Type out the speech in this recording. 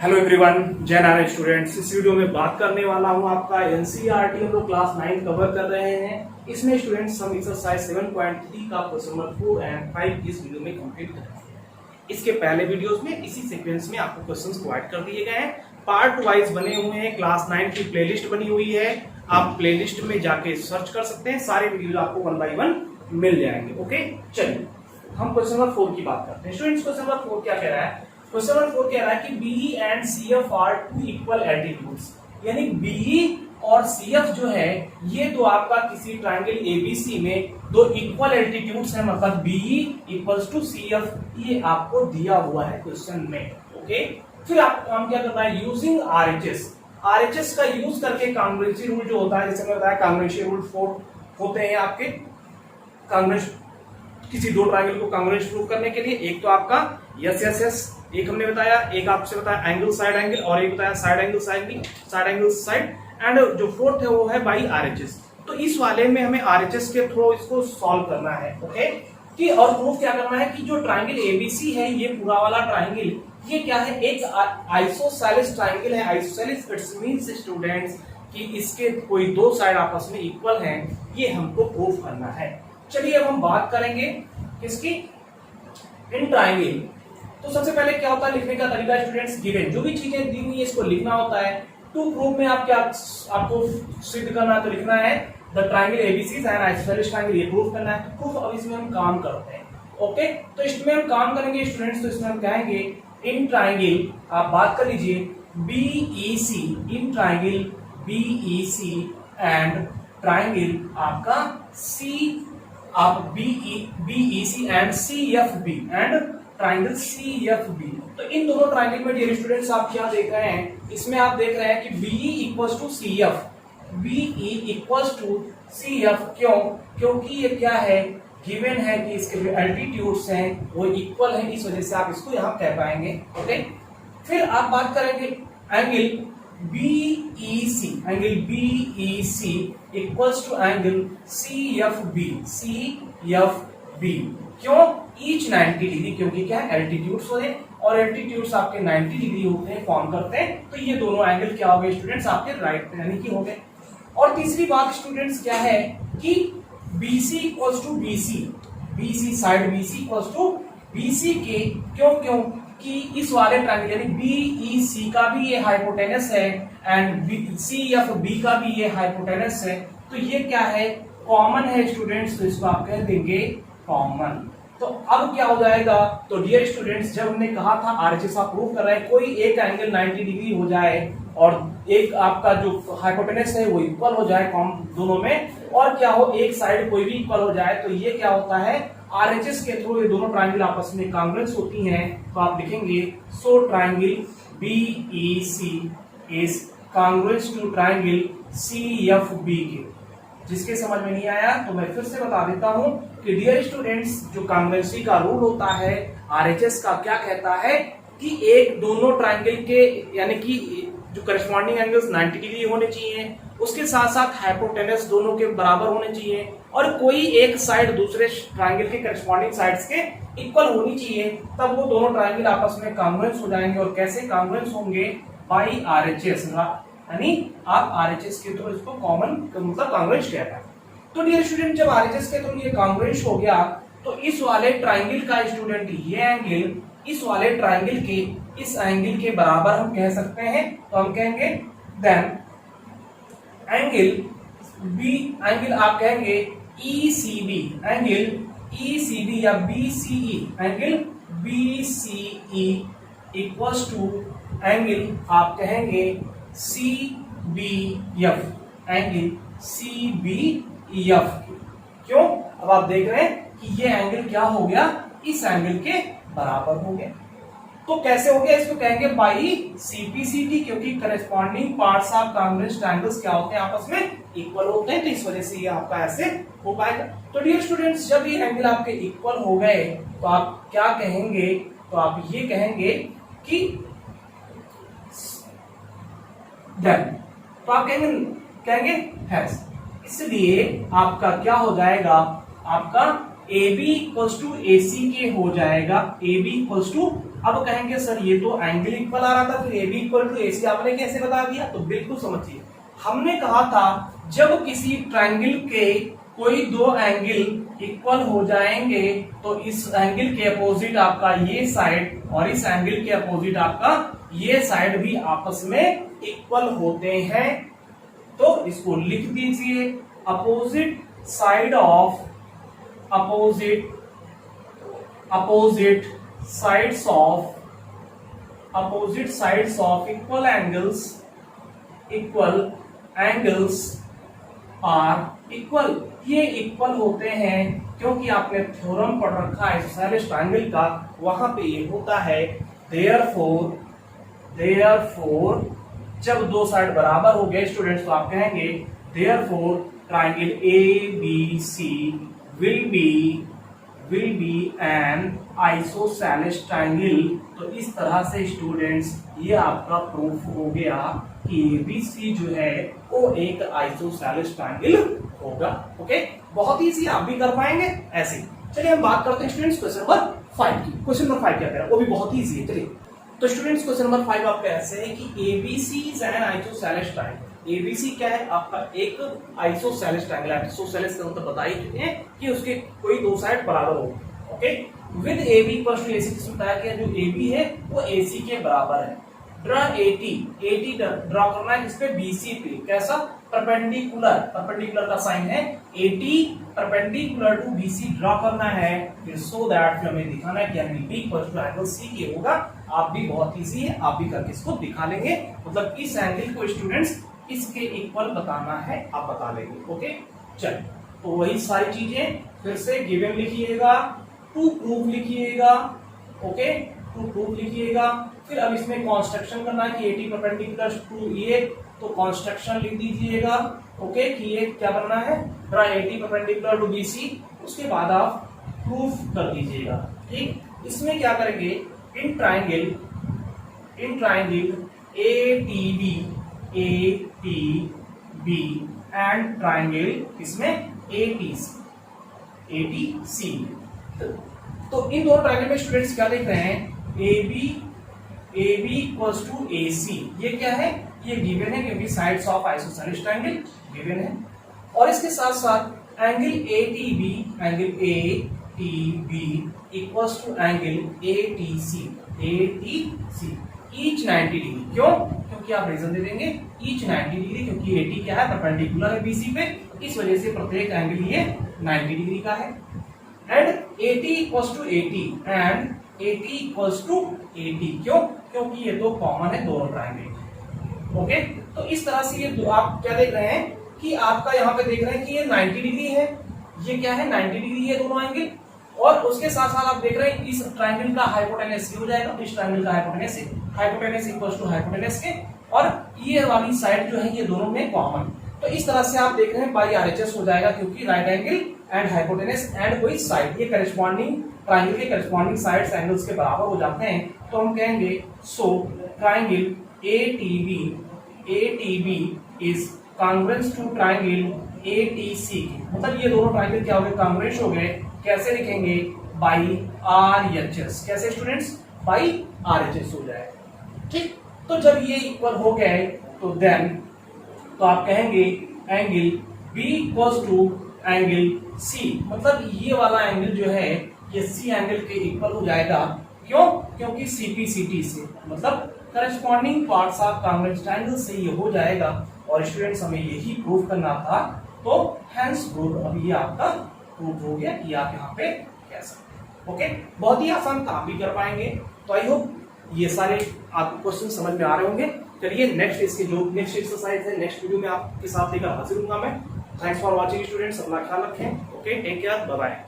Hello everyone, जय Narayan students. इस video में बात करने वाला हूं आपका एनसीईआरटी हम लोग क्लास 9 कवर कर रहे हैं। इसमें स्टूडेंट्स हम एक्सरसाइज 7.3 का क्वेश्चन नंबर 4 एंड 5 इस वीडियो में कंप्लीट कर रहे हैं। इसके पहले वीडियोस में इसी सीक्वेंस में आपको क्वेश्चंस प्रोवाइड कर दिए गए हैं, पार्ट वाइज बने हुए हैं। क्लास 9 की प्लेलिस्ट बनी हुई है, आप प्लेलिस्ट में जाके सर्च कर सकते हैं, सारे वीडियो आपको 1 बाय 1 मिल जाएंगे। ओके, चलिए हम क्वेश्चन नंबर 4 की बात करते हैं। स्टूडेंट्स क्वेश्चन नंबर 4 क्या कह रहा है? क्वेश्चन नंबर 4 कह रहा है कि BE and CF are two equal altitudes, यानी BE और CF जो है ये तो आपका किसी ट्रायंगल ABC में दो इक्वल एल्टीट्यूड्स है, मतलब BE इक्वल्स टू CF, ये आपको दिया हुआ है क्वेश्चन में। ओके, फिर आप काम क्या करना है? यूजिंग RHS का यूज करके कॉन्ग्रुएंसी रूल जो होता है, जैसे मैं बताया कॉन्ग्रुएंसी रूल 4 होते हैं आपके कॉन्ग्रुएंस किसी दो ट्रायंगल को कॉन्ग्रुएंस प्रूव करने के लिए। एक तो आपका यस एक हमने बताया, एक आपसे बताया एंगल साइड एंगल, और एक बताया साइड एंगल साइड, एंड जो फोर्थ है वो है बाई RHS। तो इस वाले में हमें RHS के थ्रू इसको सॉल्व करना है। ओके, कि और प्रूफ क्या करना है कि जो ट्रायंगल ABC है, ये पूरा वाला ट्रायंगल ये क्या है? एक आइसोसेलेस ट्रायंगल है। आइसोसेलेस इट्स मींस स्टूडेंट्स कि इसके कोई दो साइड आपस में इक्वल हैं, ये हमको प्रूफ करना है। चलिए अब हम बात करेंगे किसकी? In triangle. तो सबसे पहले क्या होता है लिखने का तरीका स्टूडेंट्स? गिवन जो भी चीजें दी हुई है इसको लिखना होता है। टू प्रूफ में आप क्या आपको सिद्ध करना है, तो लिखना है the triangle ABC is an isosceles triangle, ये प्रूफ करना है। प्रूफ अब इसमें हम काम करते हैं। ओके, तो इसमें हम काम करेंगे स्टूडेंट्स, तो इसमें हम कहेंगे इन ट्रायंगल, आप बात कर लीजिए BEC, in triangle BEC and triangle आपका आप BEC and CFB and triangle CFB। तो इन दोनों ट्रायंगल में डियर स्टूडेंट्स आप क्या देख रहे हैं? इसमें आप देख रहे हैं कि BE equals to CF, BE equals to CF। क्यों? क्योंकि ये क्या है? गिवन है कि इसके जो एल्टीट्यूड्स हैं वो इक्वल है, इस वजह से आप इसको यहां कह पाएंगे। ओके, फिर आप बात करेंगे angle BEC equals to angle CFB। क्यों? ईच 90 डिग्री, क्योंकि क्या है? एल्टीट्यूड्स होते हैं और एल्टीट्यूड्स आपके 90 डिग्री होते हैं, फॉर्म करते हैं। तो ये दोनों एंगल क्या हो गए स्टूडेंट्स? आपके राइट यानी कि हो गए। और तीसरी बात स्टूडेंट्स क्या है कि BC equals to BC side BC equals to BC के क्यों कि इस वाले ट्रायंगल यानी BEC का भी ये हाइपोटेनस है एंड CFB का भी ये हाइपोटेनस है, तो ये क्या है? कॉमन है स्टूडेंट्स, तो इसको आप कह देंगे कॉमन। तो अब क्या हो जाएगा? तो डियर स्टूडेंट्स, जब हमने कहा था RHS आप प्रूव कर रहे हैं, कोई एक एंगल 90 डिग्री हो जाए और एक आपका जो हाइपोटेनस है वो इक्वल हो जाए दोनों में, और क्या हो एक साइड कोई भी इक्वल हो जाए, तो ये क्या होता है? RHS के थ्रू ये दोनों ट्रायंगल आपस में कॉन्ग्रुएंस होती हैं। तो आप लिखेंगे so triangle BEC is congruence to triangle CFB के। जिसके समझ में नहीं आया तो मैं फिर से बता देता हूं कि डियर स्टूडेंट्स, जो कॉन्ग्रुएंसी का रूल होता है RHS का क्या कहता है कि एक दोनों ट्रायंगल के यानी कि जो करस्पॉन्डिंग एंगल्स 90 डिग्री होने चाहिए, उसके साथ साथ हाइपोटेनस दोनों के बराबर होने चाहिए, और कोई एक साइड दूसरे ट्रायंगल के करस्पॉन्डिंग साइड्स के इक्वल होनी चाहिए, तब वो दोनों ट्रायंगल आपस में कॉन्ग्रुएंस हो जाएंगे। और कैसे कॉन्ग्रुएंस होंगे? बाई RHS, यानी आप RHS के थ्रू इसको कॉमन मतलब कॉन्ग्रुएंस कहता है। तो डियर स्टूडेंट, जब RHS के थ्रू ये कॉन्ग्रुएंस हो गया, तो इस वाले ट्रायंगल का स्टूडेंट ये एंगल इस वाले ट्रायंगल के इस एंगल के बराबर हम कह सकते हैं। तो हम कहेंगे देन एंगल आप कहेंगे ECB, एंगल ECB या BCE, angle BCE equals to angle आप कहेंगे CBF, एंगल CBF। क्यों? अब आप देख रहे हैं कि ये एंगल क्या हो गया? इस एंगल के बराबर हो गया। तो कैसे हो गया? इसको कहेंगे बाई CPCT, क्योंकि corresponding parts of congruence triangles क्या होते हैं? आपस में इक्वल होते हैं, तो इस वजह से ये आपका ऐसे हो पाएगा। तो डियर स्टूडेंट्स, जब ये एंगल आपके इक्वल हो गए तो आप क्या कहेंगे? तो आप ये कहेंगे कि डन, तो आप कहेंगे हैज। इसलिए आपका क्या हो जाएगा? आपका AB इक्वल्स टू AC के हो जाएगा, AB इक्वल्स टू अब कहेंगे सर ये तो एंगल इक्वल आ रहा था, फिर ए बी इक्वल टू ए सी आपने कैसे बता दिया? तो बिल्कुल समझिए, हमने कहा था जब किसी ट्रायंगल के कोई दो एंगल इक्वल हो जाएंगे तो इस एंगल के अपोजिट आपका ये साइड और इस एंगल के अपोजिट आपका ये साइड भी आपस में इक्वल होते हैं। तो इसको लिख दीजिए, opposite side of opposite sides of equal angles are equal. ये इक्वल होते हैं क्योंकि आपने थ्योरम पढ़ रखा है आइसोसेलेस ट्रायंगल का, वहां पे ये होता है देयरफॉर जब दो साइड बराबर हो गए स्टूडेंट्स तो आप कहेंगे therefore triangle A B C will be an isosceles triangle. तो इस तरह से स्टूडेंट्स ये आपका प्रूफ हो गया कि एबीसी जो है वो एक आइसोसेलेस ट्रायंगल होगा। ओके, बहुत इजी, आप भी कर पाएंगे ऐसे। चलिए हम बात करते हैं स्टूडेंट्स क्वेश्चन नंबर 5 की। क्वेश्चन नंबर 5 क्या कह रहा है, वो भी बहुत इजी है। चलिए तो स्टूडेंट्स क्वेश्चन नंबर 5 आपका ऐसे है कि ABC is an isosceles triangle. ABC क्या है आपका? एक आइसोसेलेस ट्रायंगल। आइसोसेलेस का मतलब बता ही चुके हैं कि उसके कोई दो साइड बराबर हो। Okay, with AB equals to AC किसमें बताया गया? जो AB है वो AC के बराबर है। ड्रा AT ड्रा करना है किसपे? BC पे। कैसा? परपेंडिकुलर का साइन है AT perpendicular to BC draw करना है, फिर सो दैट हमें दिखाना है कि angle B equals to angle C के होगा। आप भी बहुत इजी है, आप भी करके इसको दिखा लेंगे। मतलब इस एंगल को स्टूडेंट्स इसके इक्वल बताना है, आप बता लेंगे। ओके, चलिए तो वही सारी चीजें फिर से गिवन लिखिएगा, टू प्रूफ लिखिएगा। ओके, टू प्रूफ लिखिएगा। फिर अब इसमें कंस्ट्रक्शन करना है कि एटी परपेंडिकुलर टू ये, तो कंस्ट्रक्शन लिख दीजिएगा। ओके, कि ये क्या करना है? Draw AT perpendicular to BC. उसके बाद आप प्रूफ कर दीजिएगा। ठीक, इसमें क्या करेंगे? In triangle ATB and triangle इसमें ATC। तो इन दोनों ट्रायंगल में स्टूडेंट्स क्या देख रहे हैं? AB equals to AC। ये क्या है? ये गिवन है क्योंकि sides of isosceles triangle given है। और इसके साथ साथ angle ATB equals to angle ATC each 90 degree. क्यों? क्योंकि आप रीजन दे देंगे ईच 90 डिग्री, क्योंकि AT क्या है? परपेंडिकुलर है BC पे, इस वजह से प्रत्येक एंगल ये 90 डिग्री का है। And AT equals to AT and AT equals to AT। क्यों? क्योंकि ये तो कॉमन है दोनों ट्रायंगल। ओके, तो इस तरह से ये आप क्या देख रहे हैं कि आपका यहाँ पे देख रहे हैं कि ये 90 डिग्री है, ये क्या है? 90 डिग्री है दोनों एंगल। और उसके साथ साथ आप देख रहे हैं इस ट्रायंगल का हाइपोटेनस हो जाएगा, इस ट्रायंगल का हाइपोटेनस इक्वल्स टू हाइपोटेनस के, और ये वाली साइड जो है ये दोनों में कॉमन। तो इस तरह से आप देख रहे हैं बाई RHS हो जाएगा, क्योंकि right angle and hypotenuse and कोई साइड ये करस्पॉन्डिंग ट्रायंगल के करस्पॉन्डिंग साइड्स एंगल्स के बराबर हो जाते हैं। तो हम कहेंगे so triangle ATB is congruent to triangle ATC। मतलब ये दोनों ट्रायंगल क्या हो गए? कांग्रुएंट हो गए। कैसे लिखेंगे? By RHS। कैसे स्टूडेंट्स? बाई RHS हो जाएगा। ठीक, तो जब ये इक्वल हो गए तो देन तो आप कहेंगे angle B equals to angle C। मतलब ये वाला एंगल जो है ये C एंगल के इक्वल हो जाएगा। क्यों? क्योंकि CPCT से, मतलब corresponding parts of congruent triangle से ये हो जाएगा। और स्टूडेंट्स हमें यही प्रूफ करना था, तो हेंस प्रूफ अब ये आपका प्रूफ हो गया कि आप यहाँ पे कह सकते हैं। ओके, बहुत ही आसान काम भी कर पाएंगे। तो आई होप ये सारे आपको क्वेश्चन समझ में आ रहे होंगे। चलिए नेक्स्ट इसके जो नेक्स्ट एक्सरसाइज है नेक्स्ट वीडियो में आपके साथ लेकर हाजिर हूंगा मैं। थैंक्स फॉर वॉचिंग स्टूडेंट्स, अपना ख्याल रखें। Okay, take care, bye bye.